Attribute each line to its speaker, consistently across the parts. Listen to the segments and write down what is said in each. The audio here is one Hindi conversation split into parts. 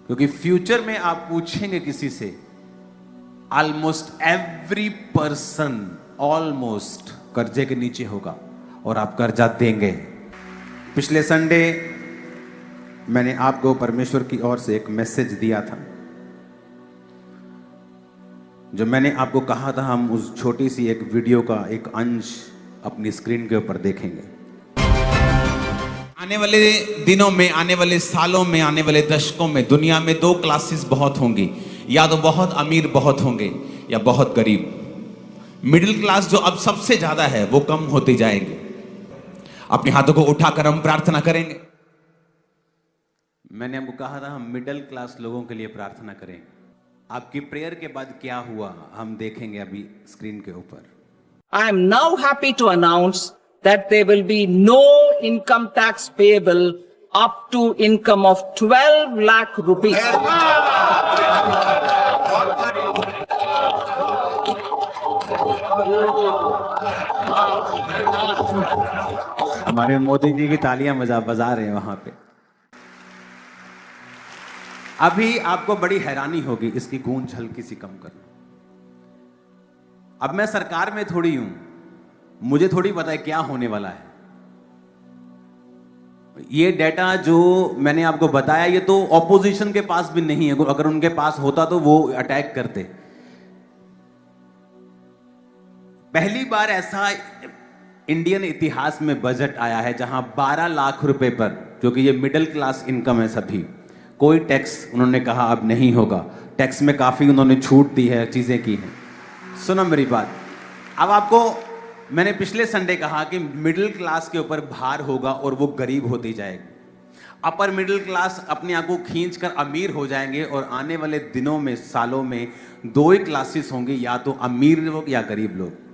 Speaker 1: क्योंकि फ्यूचर में आप पूछेंगे किसी से, ऑलमोस्ट एवरी पर्सन ऑलमोस्ट कर्जे के नीचे होगा और आप कर्जा देंगे। पिछले संडे मैंने आपको परमेश्वर की ओर से एक मैसेज दिया था। जो मैंने आपको कहा था, हम उस छोटी सी एक वीडियो का एक अंश अपनी स्क्रीन के ऊपर देखेंगे। आने वाले दिनों में, आने वाले सालों में, आने वाले दशकों में दुनिया में दो क्लासेस बहुत होंगी, या तो बहुत अमीर बहुत होंगे या बहुत गरीब। मिडिल क्लास जो अब सबसे ज्यादा है वो कम होती जाएगी। अपने हाथों को उठाकर हम प्रार्थना करेंगे। मैंने आपको कहा था हम मिडिल क्लास लोगों के लिए प्रार्थना करें। आपकी प्रेयर के बाद क्या हुआ हम देखेंगे अभी स्क्रीन के ऊपर।
Speaker 2: I am now happy to announce that there will be no income tax payable up to income of 12 lakh rupees.
Speaker 1: हमारे मोदी जी की तालियां बजा रहे हैं वहां पे। अभी आपको बड़ी हैरानी होगी, इसकी गूंज हल्की सी कम करना। अब मैं सरकार में थोड़ी हूं, मुझे थोड़ी पता है क्या होने वाला है। ये डेटा जो मैंने आपको बताया ये तो ऑपोजिशन के पास भी नहीं है। अगर उनके पास होता तो वो अटैक करते। पहली बार ऐसा इंडियन इतिहास में बजट आया है जहां 12 लाख रुपए पर, जो कि ये मिडिल क्लास इनकम है सभी, कोई टैक्स उन्होंने कहा अब नहीं होगा। टैक्स में काफी उन्होंने छूट दी है, चीजें की हैं। सुनो मेरी बात। अब आपको मैंने पिछले संडे कहा कि मिडिल क्लास के ऊपर भार होगा और वो गरीब होती जाएगी। अपर मिडिल क्लास अपने आप को खींचकर अमीर हो जाएंगे और आने वाले दिनों में, सालों में दो ही क्लासेस होंगी, या तो अमीर लोग या गरीब लोग।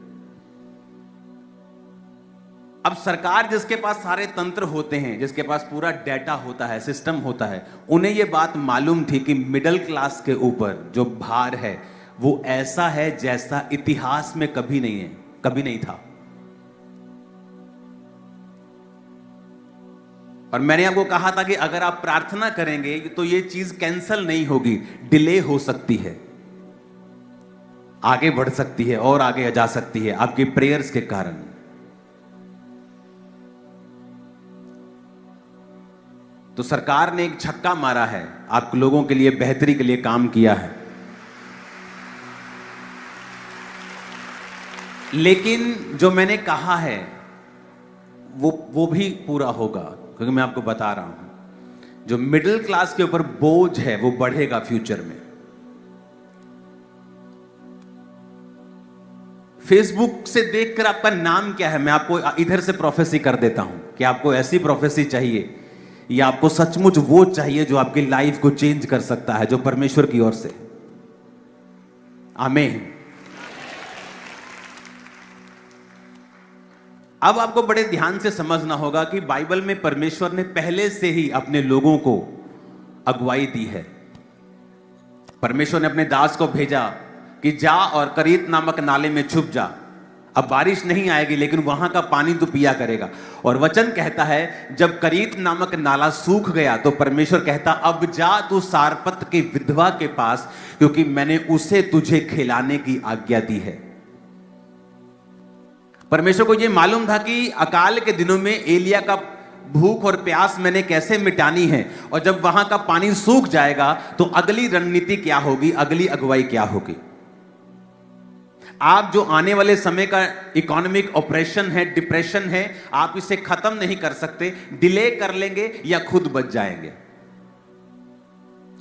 Speaker 1: अब सरकार जिसके पास सारे तंत्र होते हैं, जिसके पास पूरा डेटा होता है, सिस्टम होता है, उन्हें यह बात मालूम थी कि मिडिल क्लास के ऊपर जो भार है वो ऐसा है जैसा इतिहास में कभी नहीं है, कभी नहीं था। और मैंने आपको कहा था कि अगर आप प्रार्थना करेंगे तो ये चीज कैंसल नहीं होगी, डिले हो सकती है, आगे बढ़ सकती है और आगे जा सकती है आपकी प्रेयर्स के कारण। तो सरकार ने एक छक्का मारा है, आप लोगों के लिए बेहतरी के लिए काम किया है। लेकिन जो मैंने कहा है वो भी पूरा होगा, क्योंकि मैं आपको बता रहा हूं जो मिडिल क्लास के ऊपर बोझ है वो बढ़ेगा फ्यूचर में। फेसबुक से देखकर आपका नाम क्या है, मैं आपको इधर से प्रोफेसी कर देता हूं कि आपको ऐसी प्रोफेसी चाहिए या आपको सचमुच वो चाहिए जो आपकी लाइफ को चेंज कर सकता है, जो परमेश्वर की ओर से। आमीन। अब आपको बड़े ध्यान से समझना होगा कि बाइबल में परमेश्वर ने पहले से ही अपने लोगों को अगुवाई दी है। परमेश्वर ने अपने दास को भेजा कि जा और करीत नामक नाले में छुप जा। अब बारिश नहीं आएगी लेकिन वहां का पानी तो पिया करेगा। और वचन कहता है जब करीत नामक नाला सूख गया तो परमेश्वर कहता अब जा तू सारपत के विधवा के पास, क्योंकि मैंने उसे तुझे खिलाने की आज्ञा दी है। परमेश्वर को यह मालूम था कि अकाल के दिनों में एलिया का भूख और प्यास मैंने कैसे मिटानी है, और जब वहां का पानी सूख जाएगा तो अगली रणनीति क्या होगी, अगली अगुवाई क्या होगी। आप जो आने वाले समय का इकोनॉमिक ऑपरेशन है, डिप्रेशन है, आप इसे खत्म नहीं कर सकते। डिले कर लेंगे या खुद बच जाएंगे।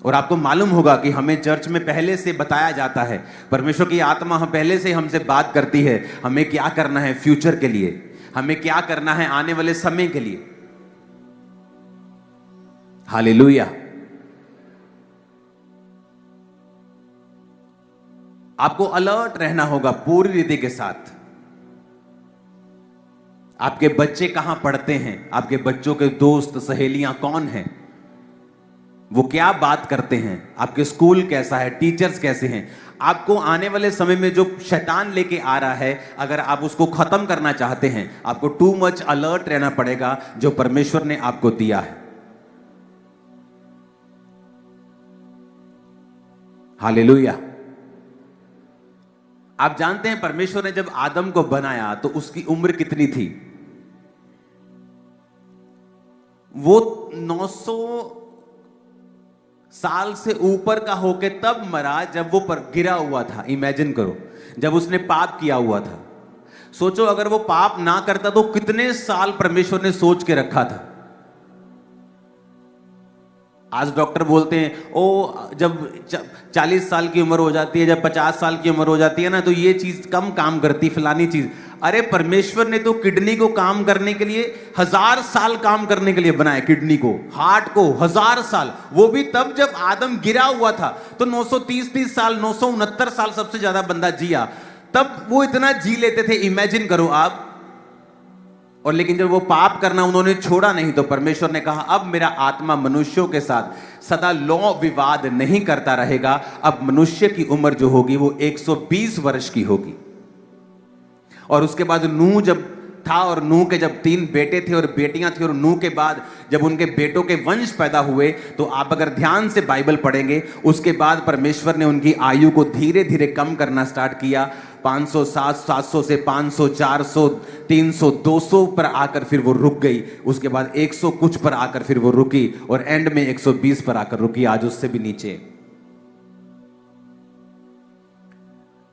Speaker 1: और आपको मालूम होगा कि हमें चर्च में पहले से बताया जाता है, परमेश्वर की आत्मा हम पहले से हमसे बात करती है हमें क्या करना है फ्यूचर के लिए, हमें क्या करना है आने वाले समय के लिए। हालेलुया। आपको अलर्ट रहना होगा पूरी रीति के साथ। आपके बच्चे कहां पढ़ते हैं, आपके बच्चों के दोस्त सहेलियां कौन हैं, वो क्या बात करते हैं, आपके स्कूल कैसा है, टीचर्स कैसे हैं। आपको आने वाले समय में जो शैतान लेके आ रहा है, अगर आप उसको खत्म करना चाहते हैं, आपको टू मच अलर्ट रहना पड़ेगा जो परमेश्वर ने आपको दिया है। हालेलुया। आप जानते हैं परमेश्वर ने जब आदम को बनाया तो उसकी उम्र कितनी थी? वो 900 साल से ऊपर का होके तब मरा जब वो गिरा हुआ था। इमेजिन करो, जब उसने पाप किया हुआ था। सोचो अगर वो पाप ना करता तो कितने साल परमेश्वर ने सोच के रखा था। आज डॉक्टर बोलते हैं ओ जब 40 साल की उम्र हो जाती है, जब 50 साल की उम्र हो जाती है ना, तो ये चीज कम काम करती, फलानी चीज। अरे परमेश्वर ने तो किडनी को काम करने के लिए 1000 साल काम करने के लिए बनाया, किडनी को, हार्ट को 1000 साल। वो भी तब जब आदम गिरा हुआ था तो 930 साल, 969 साल सबसे ज्यादा बंदा जिया, तब वो इतना जी लेते थे। इमेजिन करो आप। और लेकिन जब वो पाप करना उन्होंने छोड़ा नहीं तो परमेश्वर ने कहा अब मेरा आत्मा मनुष्यों के साथ सदा लौ विवाद नहीं करता रहेगा। अब मनुष्य की उम्र जो होगी वो 120 वर्ष की होगी। और उसके बाद नूह जब था, और नूह के जब 3 बेटे थे और बेटियां थी, और नूह के बाद जब उनके बेटों के वंश पैदा हुए, तो आप अगर ध्यान से बाइबल पढ़ेंगे, उसके बाद परमेश्वर ने उनकी आयु को धीरे धीरे कम करना स्टार्ट किया। 500, 700 से 500, 400, 300, 200 पर आकर फिर वो रुक गई। उसके बाद 100 कुछ पर आकर फिर वो रुकी, और एंड में 120 पर आकर रुकी, आज उससे भी नीचे।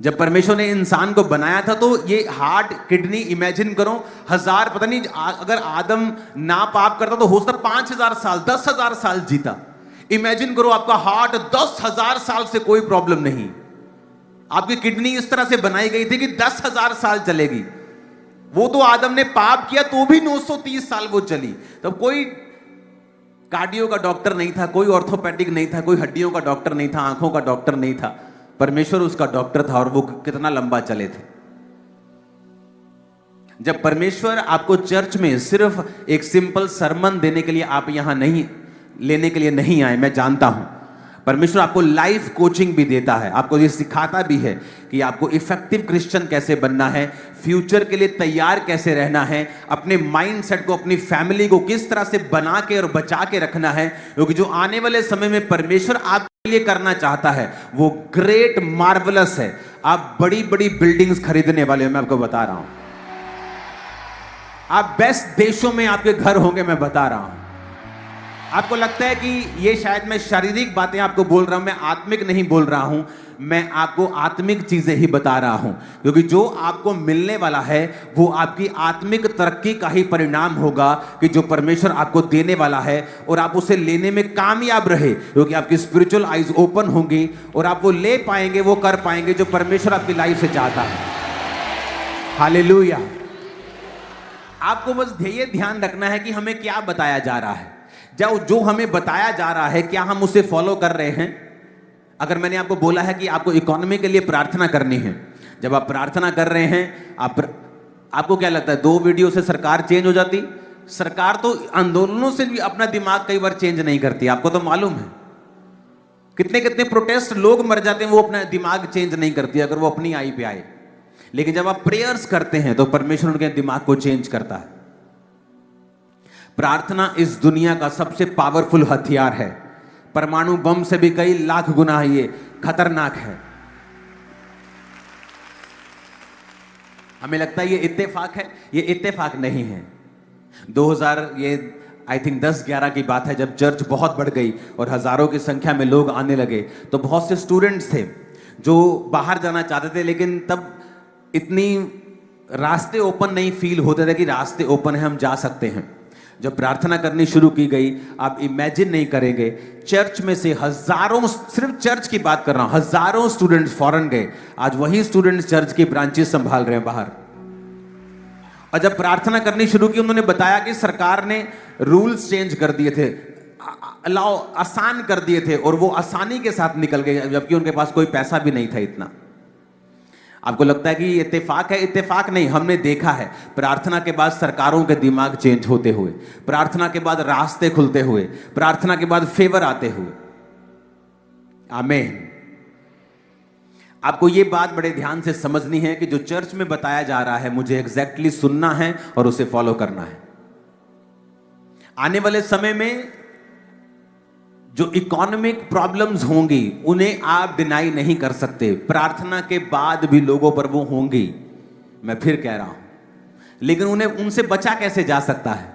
Speaker 1: जब परमेश्वर ने इंसान को बनाया था तो ये हार्ट, किडनी, इमेजिन करो 1000, पता नहीं अगर आदम ना पाप करता तो हो सकता 5000 साल, 10,000 साल जीता। इमेजिन करो आपका हार्ट 10,000 साल से कोई प्रॉब्लम नहीं। आपकी किडनी इस तरह से बनाई गई थी कि 10,000 साल चलेगी। वो तो आदम ने पाप किया तो भी 930 साल वो चली। तब कोई कार्डियो का डॉक्टर नहीं था, कोई ऑर्थोपेडिक नहीं था, कोई हड्डियों का डॉक्टर नहीं था, आंखों का डॉक्टर नहीं था। परमेश्वर उसका डॉक्टर था, और वो कितना लंबा चले थे। जब परमेश्वर आपको चर्च में सिर्फ एक सिंपल सरमन देने के लिए आप यहां नहीं लेने के लिए नहीं आए, मैं जानता हूं। परमेश्वर आपको लाइफ कोचिंग भी देता है, आपको ये सिखाता भी है कि आपको इफेक्टिव क्रिश्चियन कैसे बनना है, फ्यूचर के लिए तैयार कैसे रहना है, अपने माइंडसेट को, अपनी फैमिली को किस तरह से बना के और बचा के रखना है, क्योंकि जो आने वाले समय में परमेश्वर आपके लिए करना चाहता है वो ग्रेट, मार्वलस है। आप बड़ी बड़ी बिल्डिंग्स खरीदने वाले हो, मैं आपको बता रहा हूं। आप बेस्ट देशों में आपके घर होंगे, मैं बता रहा हूं। आपको लगता है कि ये शायद मैं शारीरिक बातें आपको बोल रहा हूं, मैं आत्मिक नहीं बोल रहा हूं, मैं आपको आत्मिक चीजें ही बता रहा हूं, क्योंकि जो आपको मिलने वाला है वो आपकी आत्मिक तरक्की का ही परिणाम होगा कि जो परमेश्वर आपको देने वाला है, और आप उसे लेने में कामयाब रहे, क्योंकि आपकी स्पिरिचुअल आइज ओपन होंगी और आप वो ले पाएंगे, वो कर पाएंगे जो परमेश्वर आपकी लाइफ से चाहता है। हालेलुया। आपको बस ध्येय ध्यान रखना है कि हमें क्या बताया जा रहा है, जो हमें बताया जा रहा है क्या हम उसे फॉलो कर रहे हैं। अगर मैंने आपको बोला है कि आपको इकोनॉमी के लिए प्रार्थना करनी है, जब आप प्रार्थना कर रहे हैं, आपको क्या लगता है 2 वीडियो से सरकार चेंज हो जाती? सरकार तो आंदोलनों से भी अपना दिमाग कई बार चेंज नहीं करती, आपको तो मालूम है। कितने कितने प्रोटेस्ट लोग मर जाते हैं, वो अपना दिमाग चेंज नहीं करती अगर वो अपनी आई पे आए। लेकिन जब आप प्रेयर्स करते हैं तो परमेश्वर उनके दिमाग को चेंज करता है। प्रार्थना इस दुनिया का सबसे पावरफुल हथियार है। परमाणु बम से भी कई लाख गुना ये खतरनाक है। हमें लगता है ये इत्तेफाक है, ये इत्तेफाक नहीं है। 2000 ये आई थिंक 10-11 की बात है, जब चर्च बहुत बढ़ गई और हजारों की संख्या में लोग आने लगे, तो बहुत से स्टूडेंट्स थे जो बाहर जाना चाहते थे, लेकिन तब इतनी रास्ते ओपन नहीं फील होते थे कि रास्ते ओपन है, हम जा सकते हैं। जब प्रार्थना करनी शुरू की गई, आप इमेजिन नहीं करेंगे, चर्च में से हजारों, सिर्फ चर्च की बात कर रहा हूं, हजारों स्टूडेंट्स फॉरेन गए। आज वही स्टूडेंट्स चर्च की ब्रांचेस संभाल रहे हैं बाहर। और जब प्रार्थना करनी शुरू की, उन्होंने बताया कि सरकार ने रूल्स चेंज कर दिए थे, अलाउ आसान कर दिए थे, और वो आसानी के साथ निकल गए, जबकि उनके पास कोई पैसा भी नहीं था इतना। आपको लगता है कि ये इत्तेफाक है? इत्तेफाक नहीं, हमने देखा है प्रार्थना के बाद सरकारों के दिमाग चेंज होते हुए, प्रार्थना के बाद रास्ते खुलते हुए, प्रार्थना के बाद फेवर आते हुए। आमीन। आपको ये बात बड़े ध्यान से समझनी है कि जो चर्च में बताया जा रहा है मुझे एग्जैक्टली सुनना है और उसे फॉलो करना है। आने वाले समय में जो इकोनॉमिक प्रॉब्लम्स होंगी उन्हें आप डिनाई नहीं कर सकते, प्रार्थना के बाद भी लोगों पर वो होंगी, मैं फिर कह रहा हूं, लेकिन उन्हें उनसे बचा कैसे जा सकता है?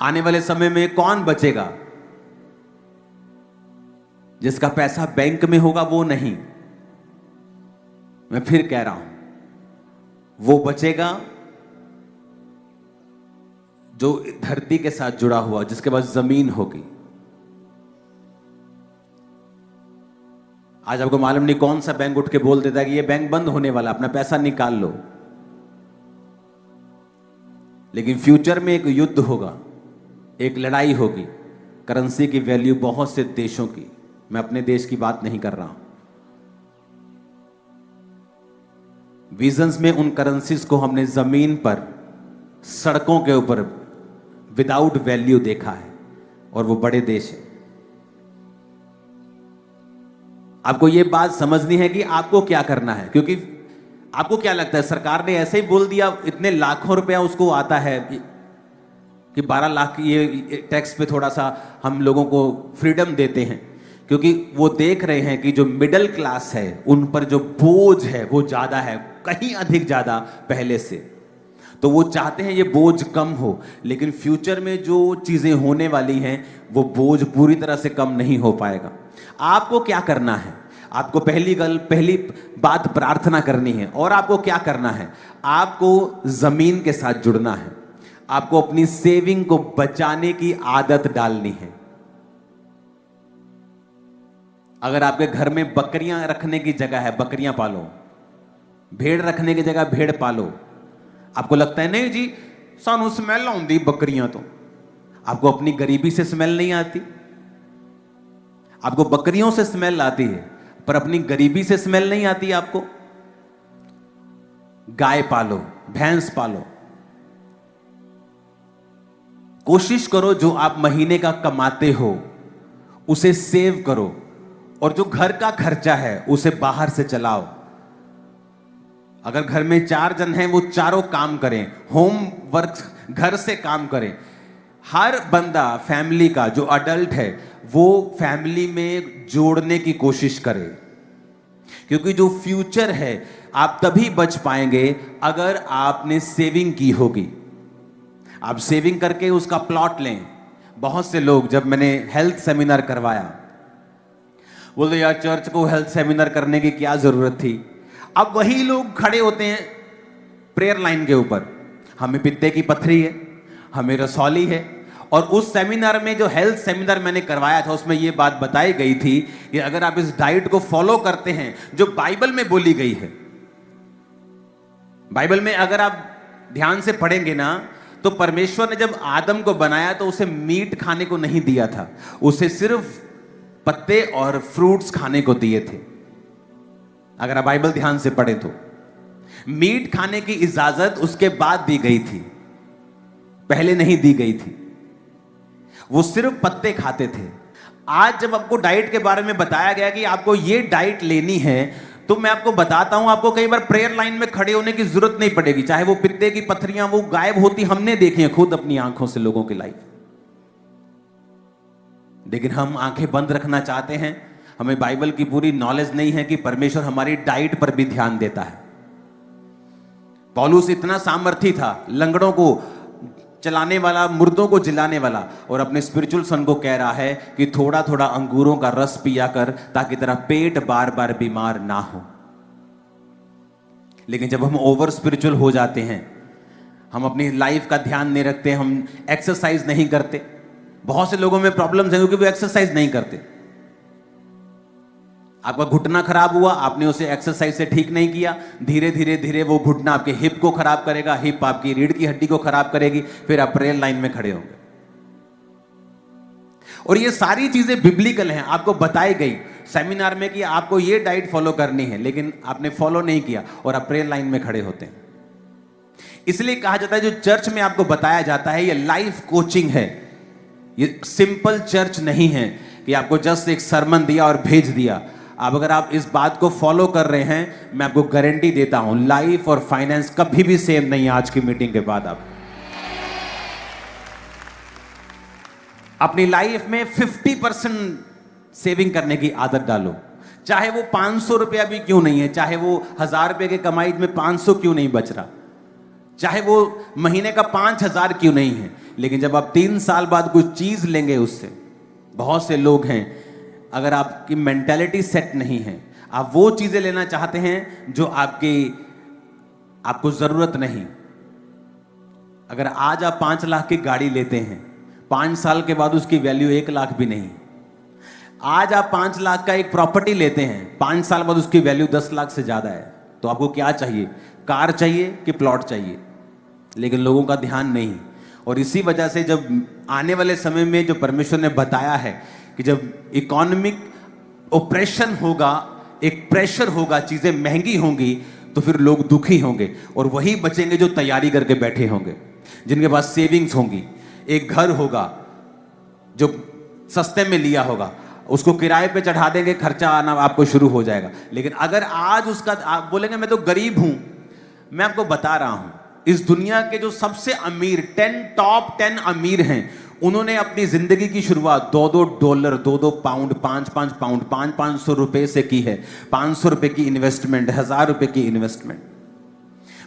Speaker 1: आने वाले समय में कौन बचेगा? जिसका पैसा बैंक में होगा वो नहीं, मैं फिर कह रहा हूं, वो बचेगा जो धरती के साथ जुड़ा हुआ, जिसके पास जमीन होगी। आज आपको मालूम नहीं कौन सा बैंक उठ के बोल देता है कि ये बैंक बंद होने वाला, अपना पैसा निकाल लो, लेकिन फ्यूचर में एक युद्ध होगा, एक लड़ाई होगी, करेंसी की वैल्यू बहुत से देशों की, मैं अपने देश की बात नहीं कर रहा हूं, विजन्स में उन करेंसीज को हमने जमीन पर, सड़कों के ऊपर विदाउट वैल्यू देखा है, और वो बड़े देश है। आपको ये बात समझनी है कि आपको क्या करना है, क्योंकि आपको क्या लगता है सरकार ने ऐसे ही बोल दिया, इतने लाखों रुपया उसको आता है कि 12 लाख की ये टैक्स पे थोड़ा सा हम लोगों को फ्रीडम देते हैं, क्योंकि वो देख रहे हैं कि जो मिडिल क्लास है उन पर जो बोझ है वो ज्यादा है, कहीं अधिक ज्यादा पहले से, तो वो चाहते हैं ये बोझ कम हो, लेकिन फ्यूचर में जो चीजें होने वाली हैं वो बोझ पूरी तरह से कम नहीं हो पाएगा। आपको क्या करना है? आपको पहली बात प्रार्थना करनी है, और आपको क्या करना है? आपको जमीन के साथ जुड़ना है, आपको अपनी सेविंग को बचाने की आदत डालनी है। अगर आपके घर में बकरियां रखने की जगह है, बकरियां पालो, भेड़ रखने की जगह भेड़ पालो। आपको लगता है नहीं जी सानू स्मेल आउंदी बकरियां, तो आपको अपनी गरीबी से स्मेल नहीं आती, आपको बकरियों से स्मेल आती है, पर अपनी गरीबी से स्मेल नहीं आती आपको। गाय पालो, भैंस पालो, कोशिश करो जो आप महीने का कमाते हो उसे सेव करो, और जो घर का खर्चा है उसे बाहर से चलाओ। अगर घर में 4 जन हैं वो चारों काम करें, होम वर्क घर से काम करें। हर बंदा फैमिली का जो अडल्ट है वो फैमिली में जोड़ने की कोशिश करे, क्योंकि जो फ्यूचर है आप तभी बच पाएंगे अगर आपने सेविंग की होगी। आप सेविंग करके उसका प्लॉट लें। बहुत से लोग, जब मैंने हेल्थ सेमिनार करवाया, बोलते यार चर्च को हेल्थ सेमिनार करने की क्या जरूरत थी। अब वही लोग खड़े होते हैं प्रेयर लाइन के ऊपर, हमें पित्ते की पथरी है, हमें रसौली है, और उस सेमिनार में जो हेल्थ सेमिनार मैंने करवाया था उसमें यह बात बताई गई थी कि अगर आप इस डाइट को फॉलो करते हैं जो बाइबल में बोली गई है, बाइबल में अगर आप ध्यान से पढ़ेंगे ना, तो परमेश्वर ने जब आदम को बनाया तो उसे मीट खाने को नहीं दिया था, उसे सिर्फ पत्ते और फ्रूट्स खाने को दिए थे। अगर आप बाइबल ध्यान से पढ़े तो मीट खाने की इजाजत उसके बाद दी गई थी, पहले नहीं दी गई थी। वो सिर्फ पत्ते खाते थे। आज जब आपको डाइट के बारे में बताया गया कि आपको ये डाइट लेनी है, तो मैं आपको बताता हूं, आपको कई बार प्रेयर लाइन में खड़े होने की जरूरत नहीं पड़ेगी। चाहे वो पित्ते की पथरियां वो गायब होती, हमने देखी हैं खुद अपनी आंखों से लोगों की लाइफ। लेकिन हम आंखें बंद रखना चाहते हैं। हमें बाइबल की पूरी नॉलेज नहीं है कि परमेश्वर हमारी डाइट पर भी ध्यान देता है। पौलुस इतना सामर्थी था, लंगड़ों को चलाने वाला, मुर्दों को जिलाने वाला, और अपने स्पिरिचुअल सन को कह रहा है कि थोड़ा थोड़ा अंगूरों का रस पिया कर, ताकि तेरा पेट बार बार बीमार ना हो। लेकिन जब हम ओवर स्पिरिचुअल हो जाते हैं, हम अपनी लाइफ का ध्यान नहीं रखते, हम एक्सरसाइज नहीं करते। बहुत से लोगों में प्रॉब्लम्स हैं क्योंकि वो एक्सरसाइज नहीं करते। आपका घुटना खराब हुआ, आपने उसे एक्सरसाइज से ठीक नहीं किया, धीरे धीरे धीरे वो घुटना आपके हिप को खराब करेगा, हिप आपकी रीढ़ की हड्डी को खराब करेगी, फिर आप प्रेयर लाइन में खड़े होंगे। और ये सारी चीजें बिब्लिकल हैं, आपको बताई गई सेमिनार में कि आपको ये डाइट फॉलो करनी है, लेकिन आपने फॉलो नहीं किया और आप प्रेयर लाइन में खड़े होते हैं। इसलिए कहा जाता है जो चर्च में आपको बताया जाता है ये लाइफ कोचिंग है, ये सिंपल चर्च नहीं है कि आपको जस्ट एक सरमन दिया और भेज दिया। अब अगर आप इस बात को फॉलो कर रहे हैं, मैं आपको गारंटी देता हूं लाइफ और फाइनेंस कभी भी सेम नहीं है आज की मीटिंग के बाद। आप अपनी लाइफ में 50% सेविंग करने की आदत डालो। चाहे वो 500 रुपया भी क्यों नहीं है, चाहे वो 1000 रुपए के कमाई में 500 क्यों नहीं बच रहा, चाहे वो महीने का 5000 क्यों नहीं है, लेकिन जब आप 3 साल बाद कुछ चीज लेंगे उससे, बहुत से लोग हैं अगर आपकी मेंटालिटी सेट नहीं है, आप वो चीजें लेना चाहते हैं जो आपको जरूरत नहीं। अगर आज आप 5 लाख की गाड़ी लेते हैं, 5 साल के बाद उसकी वैल्यू 1 लाख भी नहीं। आज आप 5 लाख का एक प्रॉपर्टी लेते हैं, 5 साल बाद उसकी वैल्यू 10 लाख से ज्यादा है। तो आपको क्या चाहिए, कार चाहिए कि प्लॉट चाहिए? लेकिन लोगों का ध्यान नहीं। और इसी वजह से जब आने वाले समय में जो परमेश्वर ने बताया है कि जब इकोनॉमिक ऑपरेशन होगा, एक प्रेशर होगा, चीजें महंगी होंगी, तो फिर लोग दुखी होंगे और वही बचेंगे जो तैयारी करके बैठे होंगे, जिनके पास सेविंग्स होंगी। एक घर होगा जो सस्ते में लिया होगा, उसको किराए पे चढ़ा देंगे, खर्चा आना आपको शुरू हो जाएगा। लेकिन अगर आज उसका आप बोलेंगे मैं तो गरीब हूं, मैं आपको बता रहा हूं, इस दुनिया के जो सबसे अमीर टॉप 10 अमीर हैं, उन्होंने अपनी जिंदगी की शुरुआत $2 2 पाउंड 5 पाउंड 500 रुपए से की है। 500 रुपए की इन्वेस्टमेंट, 1000 रुपए की इन्वेस्टमेंट।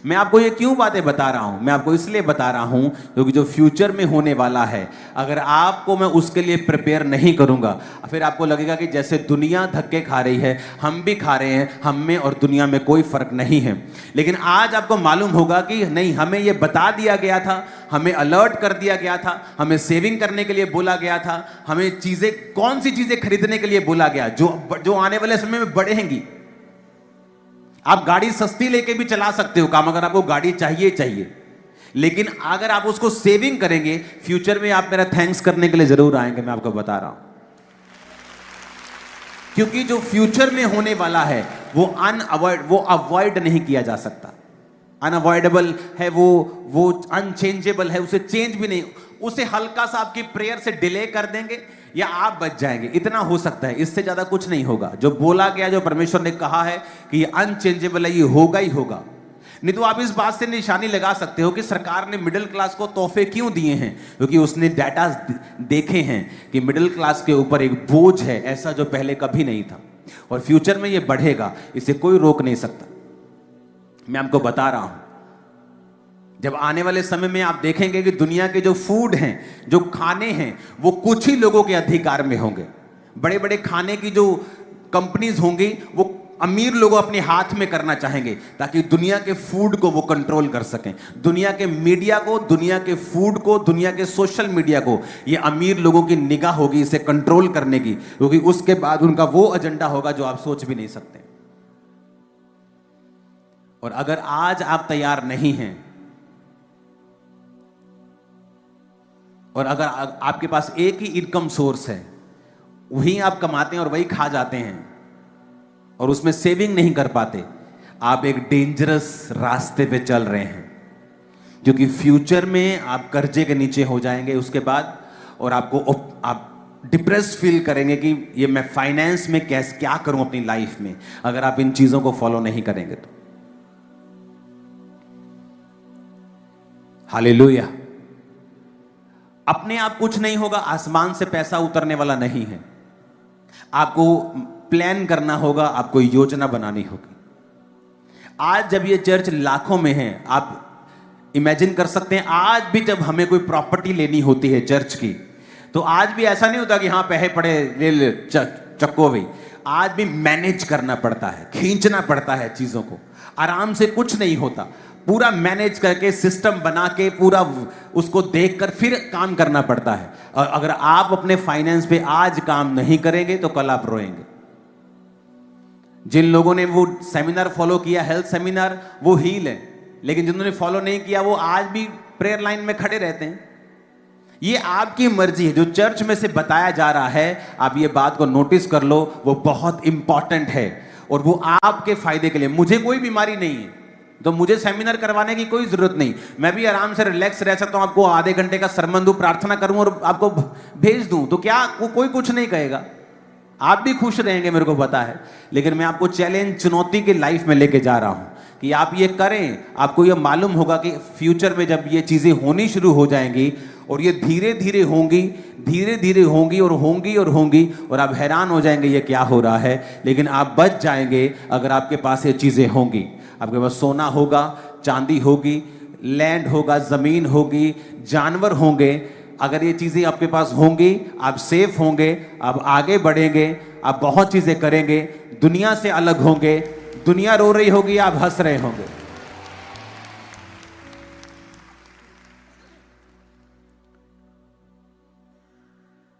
Speaker 1: मैं आपको ये क्यों बातें बता रहा हूं? मैं आपको इसलिए बता रहा हूं क्योंकि जो फ्यूचर में होने वाला है, अगर आपको मैं उसके लिए प्रिपेयर नहीं करूंगा, फिर आपको लगेगा कि जैसे दुनिया धक्के खा रही है, हम भी खा रहे हैं, हम में और दुनिया में कोई फर्क नहीं है। लेकिन आज आपको मालूम होगा कि नहीं, हमें ये बता दिया गया था, हमें अलर्ट कर दिया गया था, हमें सेविंग करने के लिए बोला गया था, हमें कौन सी चीजें खरीदने के लिए बोला गया जो आने वाले समय में बढ़ेंगी। आप गाड़ी सस्ती लेके भी चला सकते हो काम, अगर आपको गाड़ी चाहिए, लेकिन अगर आप उसको सेविंग करेंगे, फ्यूचर में आप मेरा थैंक्स करने के लिए जरूर आएंगे, मैं आपको बता रहा हूं। क्योंकि जो फ्यूचर में होने वाला है वो अवॉइड नहीं किया जा सकता। अनअवॉइडेबल है, वो अनचेंजेबल है, उसे चेंज भी नहीं, उसे हल्का सा आपकी प्रेयर से डिले कर देंगे या आप बच जाएंगे, इतना हो सकता है, इससे ज्यादा कुछ नहीं होगा। जो बोला गया, जो परमेश्वर ने कहा है कि ये अनचेंजेबल है, ये होगा ही होगा। नहीं तो आप इस बात से निशानी लगा सकते हो कि सरकार ने मिडिल क्लास को तोहफे क्यों दिए हैं, क्योंकि उसने डाटा देखे हैं कि मिडिल क्लास के ऊपर एक बोझ है ऐसा जो पहले कभी नहीं था, और फ्यूचर में ये बढ़ेगा, इसे कोई रोक नहीं सकता। मैं आपको बता रहा हूं, जब आने वाले समय में आप देखेंगे कि दुनिया के जो फूड हैं, जो खाने हैं, वो कुछ ही लोगों के अधिकार में होंगे। बड़े बड़े खाने की जो कंपनीज होंगी, वो अमीर लोग अपने हाथ में करना चाहेंगे ताकि दुनिया के फूड को वो कंट्रोल कर सकें। दुनिया के मीडिया को, दुनिया के फूड को, दुनिया के सोशल मीडिया को, ये अमीर लोगों की निगाह होगी इसे कंट्रोल करने की, क्योंकि उसके बाद उनका वो एजेंडा होगा जो आप सोच भी नहीं सकते। और अगर आज आप तैयार नहीं हैं, और अगर आपके पास एक ही इनकम सोर्स है, वही आप कमाते हैं और वही खा जाते हैं और उसमें सेविंग नहीं कर पाते, आप एक डेंजरस रास्ते पे चल रहे हैं, क्योंकि फ्यूचर में आप कर्जे के नीचे हो जाएंगे उसके बाद, और आप डिप्रेस फील करेंगे कि ये मैं फाइनेंस में क्या करूं अपनी लाइफ में, अगर आप इन चीजों को फॉलो नहीं करेंगे तो। हालेलुया। अपने आप कुछ नहीं होगा, आसमान से पैसा उतरने वाला नहीं है। आपको प्लान करना होगा, आपको योजना बनानी होगी। आज जब ये चर्च लाखों में है, आप इमेजिन कर सकते हैं, आज भी जब हमें कोई प्रॉपर्टी लेनी होती है चर्च की, तो आज भी ऐसा नहीं होता कि हाँ पैसे पड़े ले चक्को भाई। आज भी मैनेज करना पड़ता है, खींचना पड़ता है चीजों को, आराम से कुछ नहीं होता। पूरा मैनेज करके, सिस्टम बना के, पूरा उसको देखकर फिर काम करना पड़ता है। और अगर आप अपने फाइनेंस पे आज काम नहीं करेंगे तो कल आप रोएंगे। जिन लोगों ने वो सेमिनार फॉलो किया, हेल्थ सेमिनार, वो हील है, लेकिन जिन्होंने फॉलो नहीं किया वो आज भी प्रेयर लाइन में खड़े रहते हैं। ये आपकी मर्जी है। जो चर्च में से बताया जा रहा है, आप ये बात को नोटिस कर लो, वो बहुत इंपॉर्टेंट है और वो आपके फायदे के लिए। मुझे कोई बीमारी नहीं है तो मुझे सेमिनार करवाने की कोई जरूरत नहीं, मैं भी आराम से रिलैक्स रह सकता हूं। आपको आधे घंटे का सरमन दूं, प्रार्थना करूं और आपको भेज दूं तो क्या कोई कुछ नहीं कहेगा, आप भी खुश रहेंगे, मेरे को पता है। लेकिन मैं आपको चैलेंज, चुनौती की लाइफ में लेके जा रहा हूं कि आप ये करें। आपको ये मालूम होगा कि फ्यूचर में जब ये चीजें होनी शुरू हो जाएंगी और ये धीरे धीरे होंगी, धीरे धीरे होंगी और होंगी और होंगी, और आप हैरान हो जाएंगे ये क्या हो रहा है। लेकिन आप बच जाएंगे अगर आपके पास ये चीजें होंगी। आपके पास सोना होगा, चांदी होगी, लैंड होगा, जमीन होगी, जानवर होंगे। अगर ये चीजें आपके पास होंगी, आप सेफ होंगे, आप आगे बढ़ेंगे, आप बहुत चीजें करेंगे, दुनिया से अलग होंगे। दुनिया रो रही होगी, आप हंस रहे होंगे।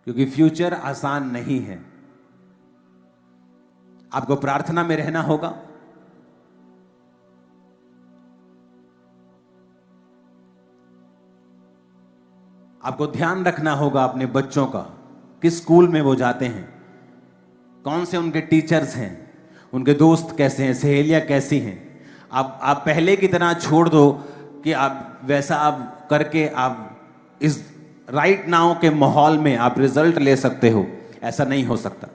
Speaker 1: क्योंकि फ्यूचर आसान नहीं है। आपको प्रार्थना में रहना होगा, आपको ध्यान रखना होगा अपने बच्चों का, किस स्कूल में वो जाते हैं, कौन से उनके टीचर्स हैं, उनके दोस्त कैसे हैं, सहेलियां कैसी हैं। आप पहले की तरह छोड़ दो कि आप वैसा आप करके आप इस राइट नाउ के माहौल में आप रिजल्ट ले सकते हो, ऐसा नहीं हो सकता।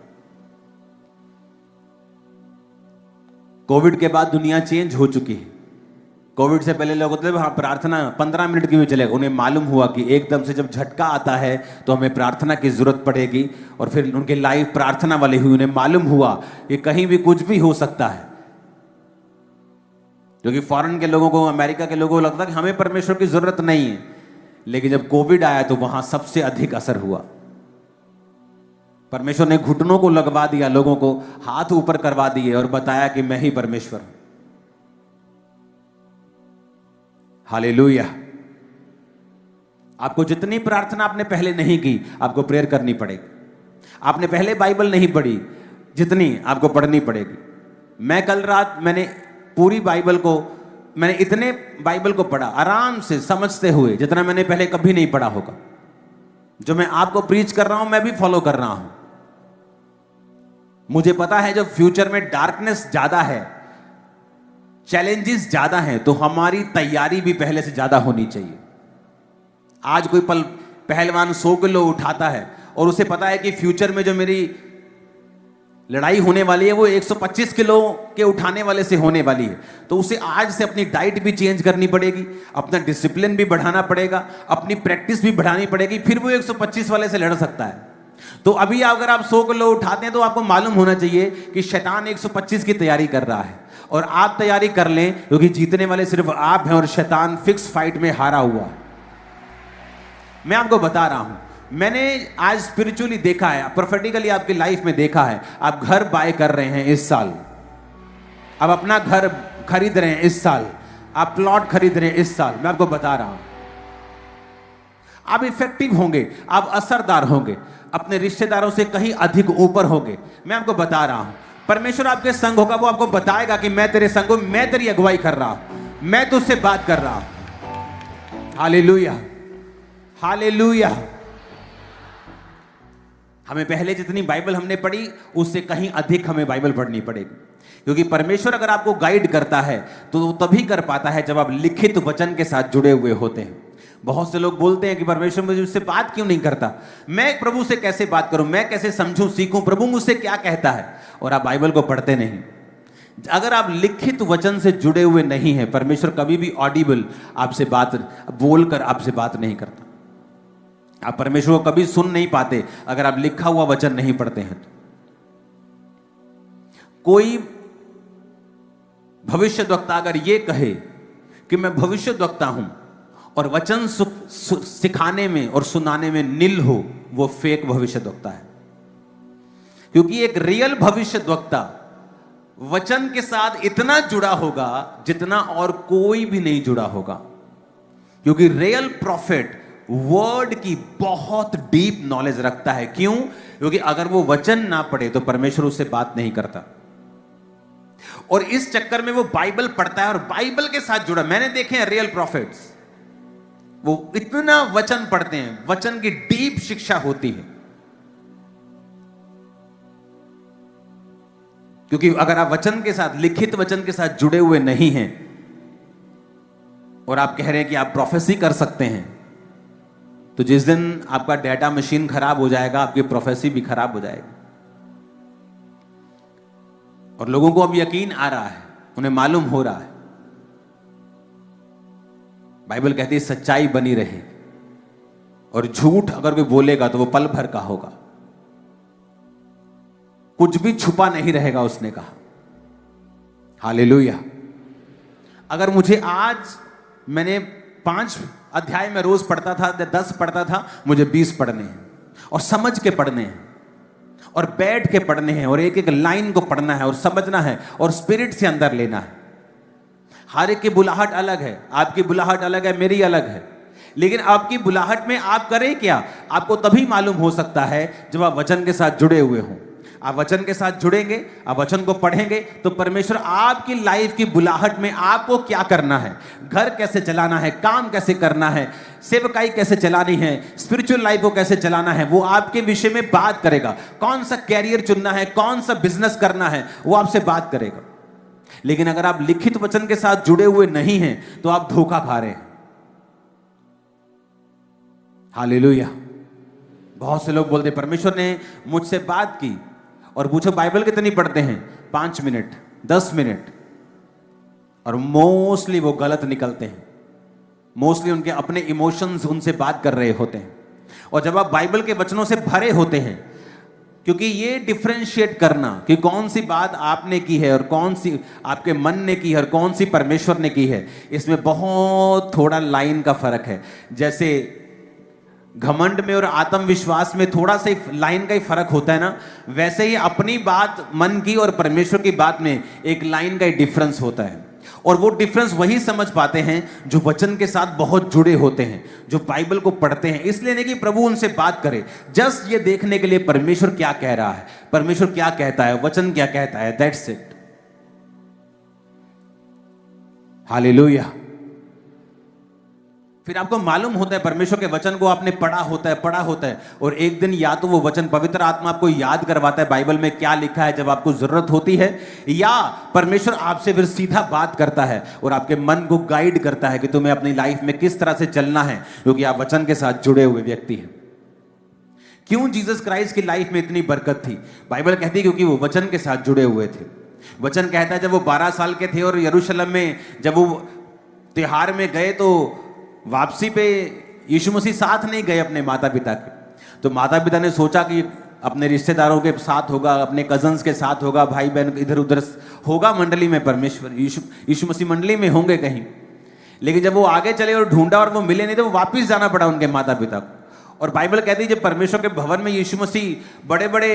Speaker 1: कोविड के बाद दुनिया चेंज हो चुकी है। कोविड से पहले लोग होते थे हाँ प्रार्थना 15 मिनट की भी चलेगा। उन्हें मालूम हुआ कि एकदम से जब झटका आता है तो हमें प्रार्थना की जरूरत पड़ेगी, और फिर उनके लाइफ प्रार्थना वाली हुई। उन्हें मालूम हुआ कि कहीं भी कुछ भी हो सकता है, क्योंकि फॉरेन के लोगों को, अमेरिका के लोगों को लगता है कि हमें परमेश्वर की जरूरत नहीं है। लेकिन जब कोविड आया तो वहां सबसे अधिक असर हुआ। परमेश्वर ने घुटनों को लगवा दिया, लोगों को हाथ ऊपर करवा दिए और बताया कि मैं ही परमेश्वर हूं। हालेलुया। आपको जितनी प्रार्थना आपने पहले नहीं की, आपको प्रेयर करनी पड़ेगी। आपने पहले बाइबल नहीं पढ़ी, जितनी आपको पढ़नी पड़ेगी। मैं कल रात मैंने पूरी बाइबल को, मैंने इतने बाइबल को पढ़ा आराम से समझते हुए जितना मैंने पहले कभी नहीं पढ़ा होगा। जो मैं आपको प्रीच कर रहा हूं मैं भी फॉलो कर रहा हूं। मुझे पता है जब फ्यूचर में डार्कनेस ज्यादा है, चैलेंजेस ज्यादा हैं, तो हमारी तैयारी भी पहले से ज्यादा होनी चाहिए। आज कोई पहलवान 100 किलो उठाता है और उसे पता है कि फ्यूचर में जो मेरी लड़ाई होने वाली है वो 125 किलो के उठाने वाले से होने वाली है, तो उसे आज से अपनी डाइट भी चेंज करनी पड़ेगी, अपना डिसिप्लिन भी बढ़ाना पड़ेगा, अपनी प्रैक्टिस भी बढ़ानी पड़ेगी, फिर वो 125 वाले से लड़ सकता है। तो अभी अगर आप 100 किलो उठाते हैं तो आपको मालूम होना चाहिए कि शैतान 125 की तैयारी कर रहा है, और आप तैयारी कर लें, क्योंकि जीतने वाले सिर्फ आप हैं और शैतान फिक्स फाइट में हारा हुआ है। मैं आपको बता रहा हूं, मैंने आज स्पिरिचुअली देखा है, प्रोफेटिकली आपकी लाइफ में देखा है। आप घर बाय कर रहे हैं इस साल, आप अपना घर खरीद रहे हैं इस साल, आप प्लॉट खरीद रहे हैं इस साल। मैं आपको बता रहा हूं आप इफेक्टिव होंगे, आप असरदार होंगे, अपने रिश्तेदारों से कहीं अधिक ऊपर होंगे। मैं आपको बता रहा हूं परमेश्वर आपके संग होगा, वो आपको बताएगा कि मैं तेरे संग हूं, मैं तेरी अगुवाई कर रहा हूं, मैं तुझसे बात कर रहा हूं। Hallelujah, hallelujah. हमें पहले जितनी बाइबल हमने पढ़ी उससे कहीं अधिक हमें बाइबल पढ़नी पड़ेगी, क्योंकि परमेश्वर अगर आपको गाइड करता है तो वो तभी कर पाता है जब आप लिखित वचन के साथ जुड़े हुए होते हैं। बहुत से लोग बोलते हैं कि परमेश्वर मुझे उससे बात क्यों नहीं करता, मैं प्रभु से कैसे बात करूं, मैं कैसे समझूं सीखूं, प्रभु मुझसे क्या कहता है, और आप बाइबल को पढ़ते नहीं। अगर आप लिखित वचन से जुड़े हुए नहीं हैं, परमेश्वर कभी भी ऑडिबल आपसे बात बोलकर आपसे बात नहीं करता। आप परमेश्वर को कभी सुन नहीं पाते अगर आप लिखा हुआ वचन नहीं पढ़ते हैं। तो कोई भविष्यद्वक्ता अगर ये कहे कि मैं भविष्यद्वक्ता हूं और वचन सिखाने में और सुनाने में निल हो, वो फेक भविष्यद्वक्ता है। क्योंकि एक रियल भविष्यद्वक्ता वचन के साथ इतना जुड़ा होगा जितना और कोई भी नहीं जुड़ा होगा। क्योंकि रियल प्रॉफिट वर्ड की बहुत डीप नॉलेज रखता है। क्यों? क्योंकि अगर वो वचन ना पढ़े तो परमेश्वर उससे बात नहीं करता, और इस चक्कर में वो बाइबल पढ़ता है और बाइबल के साथ जुड़ा। मैंने देखे हैं रियल प्रॉफिट्स, वो इतना वचन पढ़ते हैं, वचन की डीप शिक्षा होती है। क्योंकि अगर आप वचन के साथ, लिखित वचन के साथ जुड़े हुए नहीं हैं और आप कह रहे हैं कि आप प्रोफेसी कर सकते हैं, तो जिस दिन आपका डेटा मशीन खराब हो जाएगा, आपकी प्रोफेसी भी खराब हो जाएगी। और लोगों को अब यकीन आ रहा है, उन्हें मालूम हो रहा है, बाइबल कहती है सच्चाई बनी रहे और झूठ अगर कोई बोलेगा तो वो पल भर का होगा, कुछ भी छुपा नहीं रहेगा, उसने कहा। हालेलुया। अगर मुझे आज, मैंने 5 अध्याय में रोज पढ़ता था, 10 पढ़ता था, मुझे 20 पढ़ने हैं और समझ के पढ़ने हैं और बैठ के पढ़ने हैं और एक एक लाइन को पढ़ना है और समझना है और स्पिरिट से अंदर लेना है। हर एक की बुलाहट अलग है, आपकी बुलाहट अलग है, मेरी अलग है, लेकिन आपकी बुलाहट में आप करें क्या, आपको तभी मालूम हो सकता है जब आप वचन के साथ जुड़े हुए हों। आप वचन के साथ जुड़ेंगे, आप वचन को पढ़ेंगे तो परमेश्वर आपकी लाइफ की बुलाहट में आपको क्या करना है, घर कैसे चलाना है, काम कैसे करना है, सेवकाई कैसे चलानी है, स्पिरिचुअल लाइफ को कैसे चलाना है, वो आपके विषय में बात करेगा। कौन सा कैरियर चुनना है, कौन सा बिजनेस करना है, वो आपसे बात करेगा। लेकिन अगर आप लिखित वचन के साथ जुड़े हुए नहीं हैं तो आप धोखा खा रहे हैं। हालेलुया। बहुत से लोग बोलते परमेश्वर ने मुझसे बात की, और पूछो बाइबल कितनी पढ़ते हैं, 5 मिनट, 10 मिनट, और मोस्टली वो गलत निकलते हैं। मोस्टली उनके अपने इमोशंस उनसे बात कर रहे होते हैं। और जब आप बाइबल के वचनों से भरे होते हैं, क्योंकि ये डिफरेंशिएट करना कि कौन सी बात आपने की है और कौन सी आपके मन ने की है और कौन सी परमेश्वर ने की है, इसमें बहुत थोड़ा लाइन का फर्क है। जैसे घमंड में और आत्मविश्वास में थोड़ा सा लाइन का ही फर्क होता है ना, वैसे ही अपनी बात मन की और परमेश्वर की बात में एक लाइन का ही डिफरेंस होता है। और वो डिफरेंस वही समझ पाते हैं जो वचन के साथ बहुत जुड़े होते हैं, जो बाइबल को पढ़ते हैं। इसलिए नहीं कि प्रभु उनसे बात करे, जस्ट ये देखने के लिए परमेश्वर क्या कह रहा है, परमेश्वर क्या कहता है, वचन क्या कहता है, दैट्स इट। हालेलुया। फिर आपको मालूम होता है, परमेश्वर के वचन को आपने पढ़ा होता है, और एक दिन या तो वो वचन पवित्र आत्मा आपको याद करवाता है बाइबल में क्या लिखा है जब आपको जरूरत होती है, या परमेश्वर आपसे फिर सीधा बात करता है और आपके मन को गाइड करता है कि तुम्हें अपनी लाइफ में किस तरह से चलना है, क्योंकि आप वचन के साथ जुड़े हुए व्यक्ति हैं। क्यों जीसस क्राइस्ट की लाइफ में इतनी बरकत थी? बाइबल कहती है क्योंकि वो वचन के साथ जुड़े हुए थे। वचन कहता है जब वो 12 साल के थे और यरूशलेम में जब वो त्योहार में गए तो वापसी पे यीशु मसीह साथ नहीं गए अपने माता पिता के, तो माता पिता ने सोचा कि अपने रिश्तेदारों के साथ होगा, अपने कजन्स के साथ होगा, भाई बहन इधर उधर होगा मंडली में, परमेश्वर यीशु मसीह मंडली में होंगे कहीं। लेकिन जब वो आगे चले और ढूंढा और वो मिले नहीं तो वो वापस जाना पड़ा उनके माता पिता को। और बाइबल कहती है जब परमेश्वर के भवन में यीशु मसीह बड़े बड़े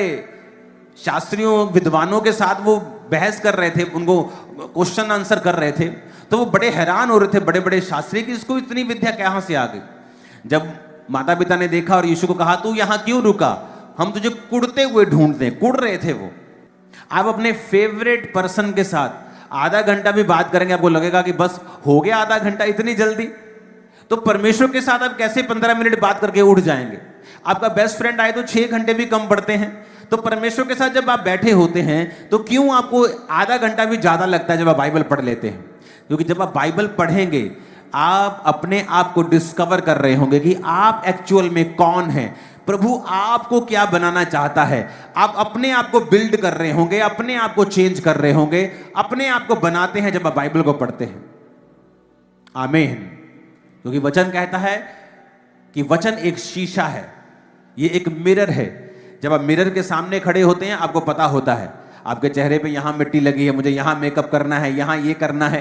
Speaker 1: शास्त्रियों विद्वानों के साथ वो बहस कर रहे थे, उनको क्वेश्चन आंसर कर रहे थे, तो वो बड़े हैरान हो रहे थे बड़े बड़े शास्त्री कि इसको इतनी विद्या कहां से आ गई। जब माता पिता ने देखा और यीशु को कहा तू यहां क्यों रुका, हम तुझे कुड़ते हुए ढूंढते हैं। कुड़ रहे थे वो। आप अपने फेवरेट पर्सन के साथ आधा घंटा भी बात करेंगे, आपको लगेगा कि बस हो गया आधा घंटा, इतनी जल्दी। तो परमेश्वर के साथ आप कैसे 15 मिनट बात करके उठ जाएंगे? आपका बेस्ट फ्रेंड आए तो 6 घंटे भी कम पड़ते हैं। तो परमेश्वर के साथ जब आप बैठे होते हैं तो क्यों आपको आधा घंटा भी ज्यादा लगता है जब आप बाइबल पढ़ लेते हैं? क्योंकि जब आप बाइबल पढ़ेंगे आप अपने आप को डिस्कवर कर रहे होंगे कि आप एक्चुअल में कौन हैं, प्रभु आपको क्या बनाना चाहता है। आप अपने आप को बिल्ड कर रहे होंगे, अपने आप को चेंज कर रहे होंगे, अपने आप को बनाते हैं जब आप बाइबल को पढ़ते हैं। आमीन। क्योंकि वचन कहता है कि वचन एक शीशा है, ये एक मिरर है। जब आप मिरर के सामने खड़े होते हैं आपको पता होता है आपके चेहरे पे यहां मिट्टी लगी है, मुझे यहां मेकअप करना है, यहां ये करना है।